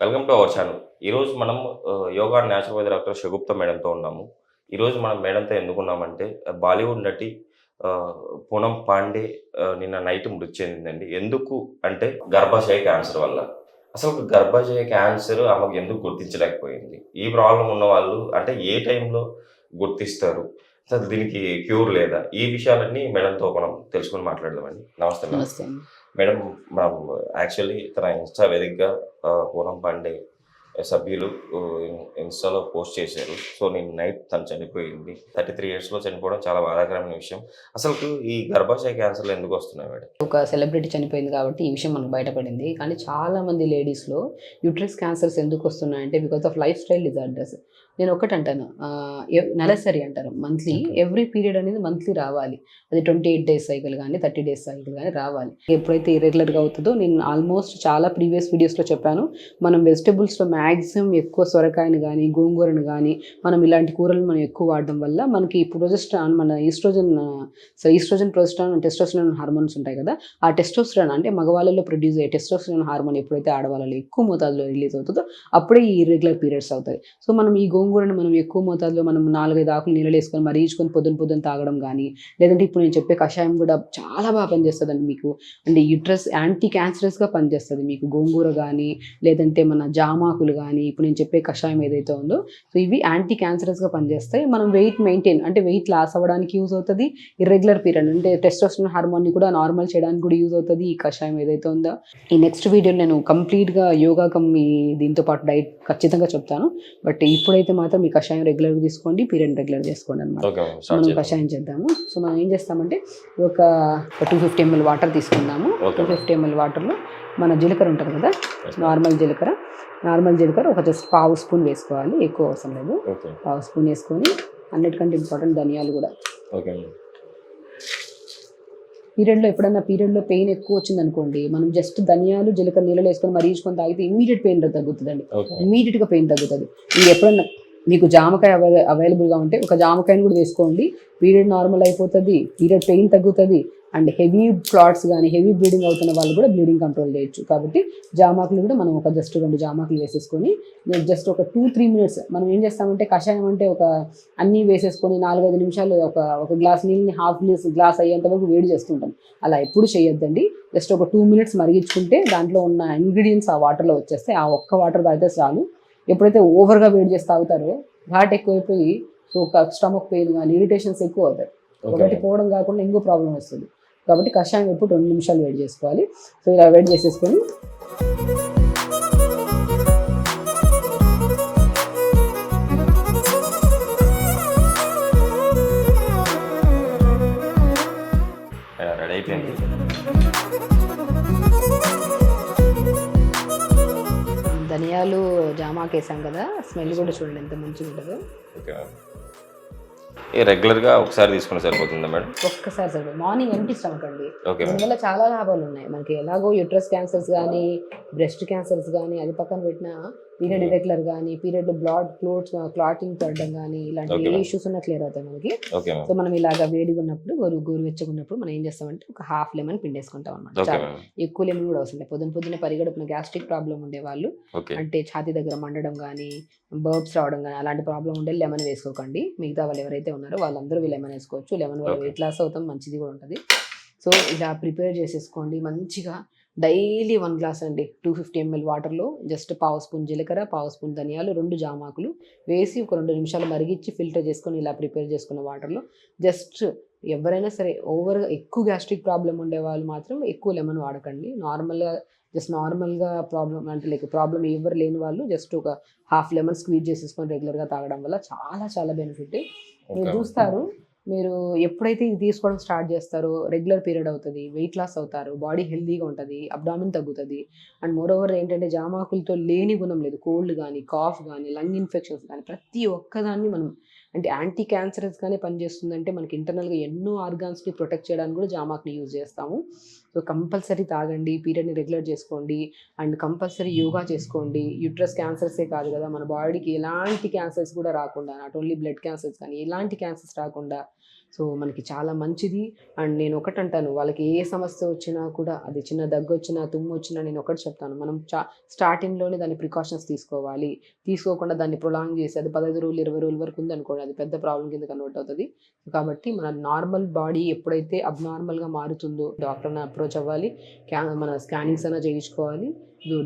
Welcome to our channel. ఈరోజు మనం yoga and naturopathy doctor Shagufta మేడంతో ఉన్నాము. ఈరోజు మనం మేడంతో ఎందుకున్నామంటే బాలీవుడ్ నటి ఆహ్, పూనం పాండే నిన్న నైట్ మృతి చెందిందండి. ఎందుకు అంటే గర్భాశయ క్యాన్సర్ వల్ల. అసలు గర్భాశయ క్యాన్సర్ ఆమెకు ఎందుకు గుర్తించలేకపోయింది? ఈ ప్రాబ్లమ్ ఉన్నవాళ్ళు అంటే ఏ టైంలో గుర్తిస్తారు? అసలు దీనికి క్యూర్ లేదా? ఈ విషయాలన్నీ మేడంతో మనం తెలుసుకొని మాట్లాడదామండి. నమస్తే మేడం. నమస్తే అండి. మేడం, మనం యాక్చువల్లీ తన ఇన్‌స్టా వేదికగా పూనం పాండే సభ్యులు ఇన్‌స్టాలో పోస్ట్ చేశారు. సో, నిన్న నైట్ తను చనిపోయింది. 33 ఇయర్స్‌లో చనిపోవడం చాలా బాధాకరమైన విషయం. అసలుకు ఈ గర్భాశయ క్యాన్సర్‌లు ఎందుకొస్తున్నాయి మేడం? ఒక సెలబ్రిటీ చనిపోయింది కాబట్టి ఈ విషయం మనకు బయటపడింది. కానీ చాలా మంది లేడీస్‌లో యూట్రస్ క్యాన్సర్స్ ఎందుకొస్తున్నాయంటే because of lifestyle disorders. నేను ఒకటంటాను, నెలసరి అంటారు. Monthly okay. ఎవ్రీ పీరియడ్ అనేది మంత్లీ రావాలి. అది 28 డేస్ సైకిల్ గానీ, 30 డేస్ సైకిల్ గానీ రావాలి. ఎప్పుడైతే ఇర్రెగ్యులర్‌గా అవుతదో నేను ఆల్మోస్ట్ చాలా ప్రీవియస్ వీడియోస్‌లో చెప్పాను. మనం వెజిటబుల్స్‌లో మాక్సిమం ఎక్కువ సొరకాయని గానీ, గోంగూరను గానీ, మనం ఇలాంటి కూరలు మనం ఎక్కువ వాడడం వల్ల మనకి ప్రొజెస్ట్రాన్, మన ఈస్ట్రోజన్, ప్రొజెస్ట్రాన్, టెస్టోస్టెరాన్ హార్మోన్స్ ఉంటాయి కదా! ఆ టెస్టోస్టెరాన్ అంటే మగవాళ్ళలో ప్రొడ్యూస్ అయ్యే టెస్టోస్టెరాన్ హార్మోన్ ఎప్పుడైతే ఆడవాళ్ళలో ఎక్కువ మోతాదులో రిలీజ్ అవుతుందో అప్పుడే ఈ ఇర్రెగ్యులర్ పీరియడ్స్ అవుతాయి. సో, మనం ఈ గోంగూరను మనం ఎక్కువ మోతాదులో మనం 4, 5 ఆకులు నీళ్ళలో వేసుకొని మరిగించుకొని పొద్దున తాగడం గానీ, లేదంటే ఇప్పుడు నేను చెప్పే కషాయం కూడా చాలా బాగా పనిచేస్తదండి మీకు. అంటే యూట్రస్ యాంటీ క్యాన్సరస్‌గా పనిచేస్తది. మీకు గోంగూర గానీ, లేదంటే మన జామాకులు గానీ, ఇప్పుడు నేను చెప్పే కషాయం ఏదైతే ఉందో, సో ఇవి యాంటీ క్యాన్సరస్‌గా పనిచేస్తాయి. మనం వెయిట్ మెయింటైన్ అంటే వెయిట్ లాస్ అవ్వడానికి యూజ్ అవుతది. ఇర్రెగ్యులర్ పీరియడ్ అంటే టెస్టోస్టెరాన్ హార్మోన్‌ని కూడా నార్మల్ చేయడానికి కూడా యూజ్ అవుతది ఈ కషాయం ఏదైతే ఉందో. ఈ నెక్స్ట్ వీడియోలో నేను కంప్లీట్‌గా యోగా ఈ దీంతో పాటు డైట్ ఖచ్చితంగా చెప్తాను. బట్ ఇప్పుడైతే మాత్రం ఈ కషాయం రెగ్యులర్‌గా తీసుకోండి. పీరియడ్ రెగ్యులర్ చేసుకోండి అన్నమాట. Okay madam. మనం స్టార్ట్ చేద్దాం. కషాయం చేద్దాము. సో, మనం ఏం చేస్తామంటే ఒక 250 ఎంఎల్ వాటర్ తీసుకుందాము. Okay madam. 250 ఎంఎల్ వాటర్‌లో మన జీలకర్ర ఉంటది కదా! Yes madam. నార్మల్ జీలకర్ర ఒక జస్ట్ పావు స్పూన్ వేసుకోవాలి. ఎక్కువ అవసరం లేదు. ఓకే. పావు స్పూన్ వేసుకొని అన్నిటికంటే ఇంపార్టెంట్ ధనియాలు కూడా. Okay madam. పీరియడ్‌లో పెయిన్ ఎక్కువ వచ్చిందనుకోండి, మనం జస్ట్ ధనియాలు, జీలకర్ర నీళ్ళలో వేసుకొని మరిగించుకొని తాగితే ఇమ్మీడియేట్ పెయిన్ తగ్గుతదండి. ఓకే. ఇమ్మీడియేట్‌గా పెయిన్ తగ్గుతది. మీరు ఎప్పుడన్నా మీకు జామకాయ అవైలబుల్‌గా ఉంటే ఒక జామకాయని కూడా వేసుకోండి. పీరియడ్ నార్మల్ అయిపోతది. పీరియడ్ పెయిన్ తగ్గుతది. అండ్ హెవీ క్లాట్స్ గానీ, హెవీ బ్లీడింగ్ అవుతున్న వాళ్ళు కూడా బ్లీడింగ్ కంట్రోల్ చేయొచ్చు. కాబట్టి జామాకులు కూడా మనం ఒక జస్ట్ 2 జామాకులు వేసేసుకొని జస్ట్ ఒక 2-3 మినిట్స్ మనం ఏం చేస్తామంటే కషాయం అంటే ఒక అన్నీ వేసేసుకొని 4-5 నిమిషాలు ఒక గ్లాస్ నీళ్ళని హాఫ్ గ్లాస్ అయ్యేంత వరకు వేడి చేస్తుంటాం. అలా ఎప్పుడు చేయొద్దండి. జస్ట్ ఒక 2 మినిట్స్ మరిగించుకుంటే దాంట్లో ఉన్న ఇంగ్రీడియంట్స్ ఆ వాటర్‌లో వచ్చేస్తాయి. ఆ ఒక్క వాటర్ తాగితే చాలు. ఎప్పుడైతే ఓవర్‌గా వేడి చేసి తాగుతారో ఘాట్ ఎక్కువైపోయి సో స్టమక్ పెయిన్ గానీ, ఇరిటేషన్స్ ఎక్కువ అవుతాయి. ఓకే ఒకటి మేడం. పోవడం కాకుండా ఇంకో ప్రాబ్లమ్ వస్తది. కాబట్టి కషాయం ఎప్పుడు 2 నిమిషాలు వేడి చేసుకోవాలి. సో, ఇలా వేడి చేసేసుకొని రెడీ అయిపోయింది. ధనియాలు, జామాకేసాం కదా! స్మెల్ కూడా చూడండి ఎంత మంచిగా ఉంటదో. Okay madam. రెగ్యులర్‌గా ఒకసారి తీసుకుంటే సరిపోతుందా మేడం? ఒక్కసారి సరిపోదు. మార్నింగ్ ఎంప్టీ స్టమక్ అండి. Okay madam. దీనివల్ల చాలా లాభాలు ఉన్నాయి. మనకి ఎలాగో యూట్రస్ క్యాన్సర్స్ గానీ, బ్రెస్ట్ క్యాన్సర్స్ గానీ అది పక్కన పెట్టినా పీరియడ్ ఇర్రెగ్యులర్ గానీ, పీరియడ్‌లో క్లాటింగ్ పడడం గానీ ఇలాంటి ఓకే ఏ మేడం. ఇష్యూస్ ఉన్నా క్లియర్ అవుతాయి మనకి. Okay madam. సో, మనం ఇలాగ వేడిగా ఉన్నప్పుడు గోరువెచ్చగా ఉన్నప్పుడు మనం ఏం చేస్తామంటే ఒక హాఫ్ లెమన్ పిండేసుకుంటాం అన్నమాట. ఓకే చాలు. మేడం. ఎక్కువ లెమన్ కూడా అవసరం లేదు. పొద్దున పరిగడుపున గ్యాస్ట్రిక్ ప్రాబ్లమ్ ఉండేవాళ్ళు, ఓకే. అంటే ఛాతీ దగ్గర మండడం గానీ, బర్బ్స్ రావడం గానీ అలాంటి ప్రాబ్లమ్ ఉంటే లెమన్ వేసుకోకండి. మిగతా వాళ్ళు ఎవరైతే ఉన్నారో వాళ్ళందరూ లెమన్ వేసుకోవచ్చు. లెమన్ వల్ల ఓకే. వెయిట్ లాస్ అవుతాం. మంచిది కూడా ఉంటది. సో, ఇలా ప్రిపేర్ చేసేసుకోండి మంచిగా. డైలీ 1 గ్లాస్ అండి. 250 ఎంఎల్ వాటర్‌లో జస్ట్ పావు స్పూన్ జీలకర్ర, పావు స్పూన్ ధనియాలు, 2 జామాకులు వేసి ఒక 2 నిమిషాలు మరిగించి ఫిల్టర్ చేసుకొని ఇలా ప్రిపేర్ చేసుకున్న వాటర్‌లో జస్ట్ ఎవరైనా సరే ఓవర్‌గా ఎక్కువ గ్యాస్ట్రిక్ ప్రాబ్లమ్ ఉండేవాళ్ళు మాత్రం ఎక్కువ లెమన్ వాడకండి. నార్మల్‌గా ప్రాబ్లమ్ అంటే ప్రాబ్లమ్ ఎవరు లేని వాళ్ళు జస్ట్ ఒక హాఫ్ లెమన్ స్క్వీజ్ చేసేసుకొని రెగ్యులర్‌గా తాగడం వల్ల చాలా బెనిఫిట్. మీరు ఓకే. చూస్తారు, మీరు ఎప్పుడైతే ఇది తీసుకోవడం స్టార్ట్ చేస్తారో రెగ్యులర్ పీరియడ్ అవుతది. వెయిట్ లాస్ అవుతారు. బాడీ హెల్తీగా ఉంటది. అబ్డామిన్ తగ్గుతది. అండ్ మోరోవర్ ఏంటంటే జామాకులతో లేని గుణం లేదు. కోల్డ్ గానీ, కాఫ్ గానీ, లంగ్ ఇన్ఫెక్షన్స్ గానీ ప్రతి ఒక్కదాన్ని మనం అంటే యాంటీ క్యాన్సరస్‌గానే పనిచేస్తుందంటే మనకి ఇంటర్నల్‌గా ఎన్నో ఆర్గాన్స్‌ని ప్రొటెక్ట్ చేయడానికి కూడా జామాకుని యూజ్ చేస్తాము. సో, కంపల్సరీ తాగండి. పీరియడ్‌ని రెగ్యులర్ చేసుకోండి. అండ్ కంపల్సరీ యోగా చేసుకోండి. యూట్రస్ క్యాన్సర్సే కాదు కదా! మన బాడీకి ఎలాంటి క్యాన్సర్స్ కూడా రాకుండా నాట్ ఓన్లీ బ్లడ్ క్యాన్సర్స్ కానీ ఎలాంటి క్యాన్సర్స్ రాకుండా సో మనకి చాలా మంచిది. అండ్ నేను ఒకటి అంటాను, వాళ్ళకి ఏ సమస్య వచ్చినా కూడా, అది చిన్న దగ్గు వచ్చినా తుమ్ము వచ్చినా నేను ఒకటి చెప్తాను, మనం స్టార్టింగ్లోనే దాని ప్రికాషన్స్ తీసుకోవాలి. తీసుకోకుండా దాన్ని ప్రొలాంగ్ చేసి అది 15 రోజులు 20 రోజుల వరకు ఉందనుకోండి, అది పెద్ద ప్రాబ్లం కింద కన్వర్ట్ అవుతుంది. కాబట్టి మన నార్మల్ బాడీ ఎప్పుడైతే అబ్నార్మల్గా మారుతుందో డాక్టర్ని అప్రోచ్ అవ్వాలి. మన స్కానింగ్స్ అయినా చేయించుకోవాలి.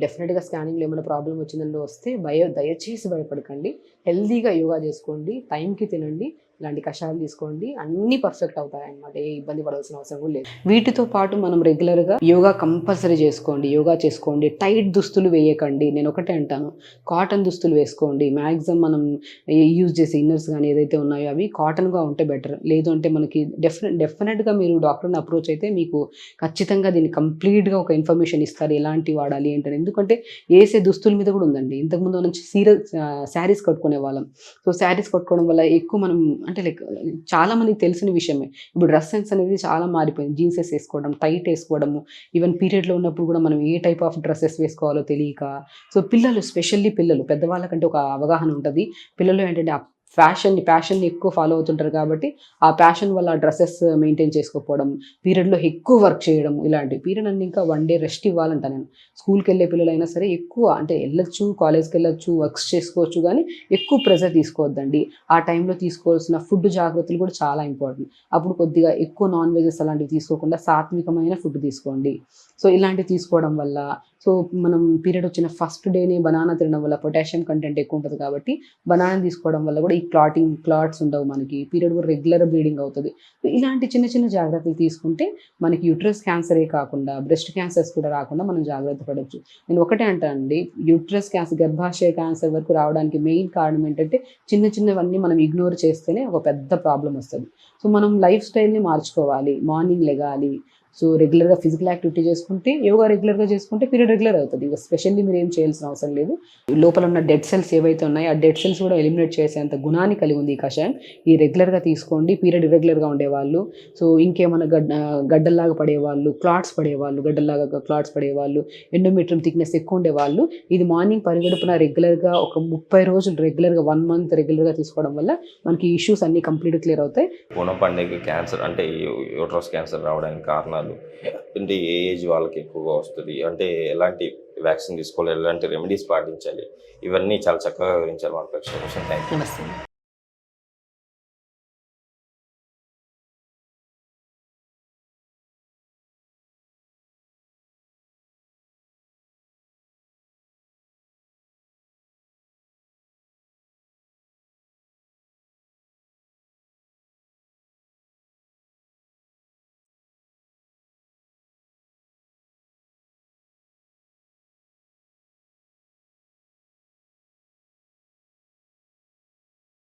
డెఫినెట్గా స్కానింగ్లో ఏమైనా ప్రాబ్లం వచ్చిందని వస్తే దయచేసి భయపడకండి. హెల్తీగా యోగా చేసుకోండి, టైంకి తినండి, ఇలాంటి కషాయాలు తీసుకోండి, అన్నీ పర్ఫెక్ట్ అవుతాయి అన్నమాట. ఏ ఇబ్బంది పడాల్సిన అవసరం కూడా లేదు. వీటితో పాటు మనం రెగ్యులర్గా యోగా కంపల్సరీ చేసుకోండి. యోగా చేసుకోండి, టైట్ దుస్తులు వేయకండి. నేను ఒకటే అంటాను, కాటన్ దుస్తులు వేసుకోండి. మ్యాక్సిమం మనం యూజ్ చేసే ఇన్నర్స్ కానీ ఏదైతే ఉన్నాయో అవి కాటన్గా ఉంటే బెటర్. లేదు అంటే మనకి డెఫినెట్గా మీరు డాక్టర్ని అప్రోచ్ అయితే మీకు ఖచ్చితంగా దీన్ని కంప్లీట్గా ఒక ఇన్ఫర్మేషన్ ఇస్తారు, ఎలాంటి వాడాలి ఏంటని. ఎందుకంటే వేసే దుస్తుల మీద కూడా ఉందండి. ఇంతకుముందు నుంచి శారీస్ కట్టుకునే వాళ్ళం. సో శారీస్ కట్టుకోవడం వల్ల ఎక్కువ మనం అంటే లైక్ చాలా మందికి తెలిసిన విషయమే, ఇప్పుడు డ్రెస్ సెన్స్ అనేది చాలా మారిపోయింది. జీన్సెస్ వేసుకోవడం, టైట్ వేసుకోవడము, ఈవెన్ పీరియడ్లో ఉన్నప్పుడు కూడా మనం ఏ టైప్ ఆఫ్ డ్రెస్సెస్ వేసుకోవాలో తెలియక. సో పిల్లలు, స్పెషల్లీ పిల్లలు, పెద్దవాళ్ళకంటే ఒక అవగాహన ఉంటుంది. పిల్లలు ఏంటంటే ఆ ప్యాషన్ని ఎక్కువ ఫాలో అవుతుంటారు కాబట్టి ఆ ప్యాషన్ వల్ల ఆ డ్రెస్సెస్ మెయింటైన్ చేసుకోకపోవడం, పీరియడ్లో ఎక్కువ వర్క్ చేయడం, ఇలాంటివి. పీరియడ్ అన్ని ఇంకా 1 డే రెస్ట్ ఇవ్వాలంట నేను. స్కూల్కి వెళ్ళే పిల్లలైనా సరే ఎక్కువ అంటే వెళ్ళొచ్చు, కాలేజ్కి వెళ్ళొచ్చు, వర్క్స్ చేసుకోవచ్చు, కానీ ఎక్కువ ప్రెజర్ తీసుకోవద్దండి. ఆ టైంలో తీసుకోవాల్సిన ఫుడ్ జాగ్రత్తలు కూడా చాలా ఇంపార్టెంట్. అప్పుడు కొద్దిగా ఎక్కువ నాన్ వెజెస్ అలాంటివి తీసుకోకుండా సాత్వికమైన ఫుడ్ తీసుకోండి. సో ఇలాంటివి తీసుకోవడం వల్ల, సో మనం పీరియడ్ వచ్చిన ఫస్ట్ డేనే బనానా తినడం వల్ల పొటాషియం కంటెంట్ ఎక్కువ ఉంటుంది కాబట్టి బనానా తీసుకోవడం వల్ల కూడా ఈ క్లాట్స్ ఉండవు, మనకి పీరియడ్ కూడా రెగ్యులర్ బ్లీడింగ్ అవుతుంది. ఇలాంటి చిన్న చిన్న జాగ్రత్తలు తీసుకుంటే మనకి యూట్రస్ క్యాన్సరే కాకుండా బ్రెస్ట్ క్యాన్సర్స్ కూడా రాకుండా మనం జాగ్రత్త పడవచ్చు. నేను ఒకటే అంటానండి, యూట్రస్ క్యాన్సర్, గర్భాశయ క్యాన్సర్ వరకు రావడానికి మెయిన్ కారణం ఏంటంటే చిన్నవన్నీ మనం ఇగ్నోర్ చేస్తేనే ఒక పెద్ద ప్రాబ్లం వస్తుంది. సో మనం లైఫ్ స్టైల్ని మార్చుకోవాలి. మార్నింగ్ లెగాలి, సో రెగ్యులర్గా ఫిజికల్ యాక్టివిటీ చేసుకుంటే, యోగా రెగ్యులర్గా చేసుకుంటే పీరియడ్ రెగ్యులర్ అవుతుంది. ఇంకా స్పెషల్లీ మీరు ఏం చేయాల్సిన అవసరం లేదు. లోపల ఉన్న డెడ్ సెల్స్ ఏవైతే ఉన్నాయో ఆ డెడ్ సెల్స్ కూడా ఎలిమినేట్ చేసేంత గుణాన్ని కలిగి ఉంది ఈ కషాయం. ఈ రెగ్యులర్గా తీసుకోండి. పీరియడ్ ఇర్రెగ్యులర్గా ఉండేవాళ్ళు, సో ఇంకేమైనా గడ్డల్లాగా పడేవాళ్ళు, గడ్డల్లాగా క్లాట్స్ పడేవాళ్ళు, ఎండోమెట్రియం థిక్నెస్ ఎక్కువ ఉండేవాళ్ళు, ఇది మార్నింగ్ పరిగడుపున రెగ్యులర్గా ఒక 30 రోజులు రెగ్యులర్గా 1 మంత్ రెగ్యులర్గా తీసుకోవడం వల్ల మనకి ఇష్యూస్ అన్నీ కంప్లీట్ క్లియర్ అవుతాయి. పూనం పండుగకి క్యాన్సర్ అంటే యూట్రస్ క్యాన్సర్ రావడానికి కారణాలు అంటే ఏ ఏజ్ వాళ్ళకి ఎక్కువగా వస్తుంది, అంటే ఎలాంటి వ్యాక్సిన్ తీసుకోవాలి, ఎలాంటి రెమెడీస్ పాటించాలి, ఇవన్నీ చాలా చక్కగా వివరించారు మన ప్రేక్షకులకు. Thank you. నమస్తే.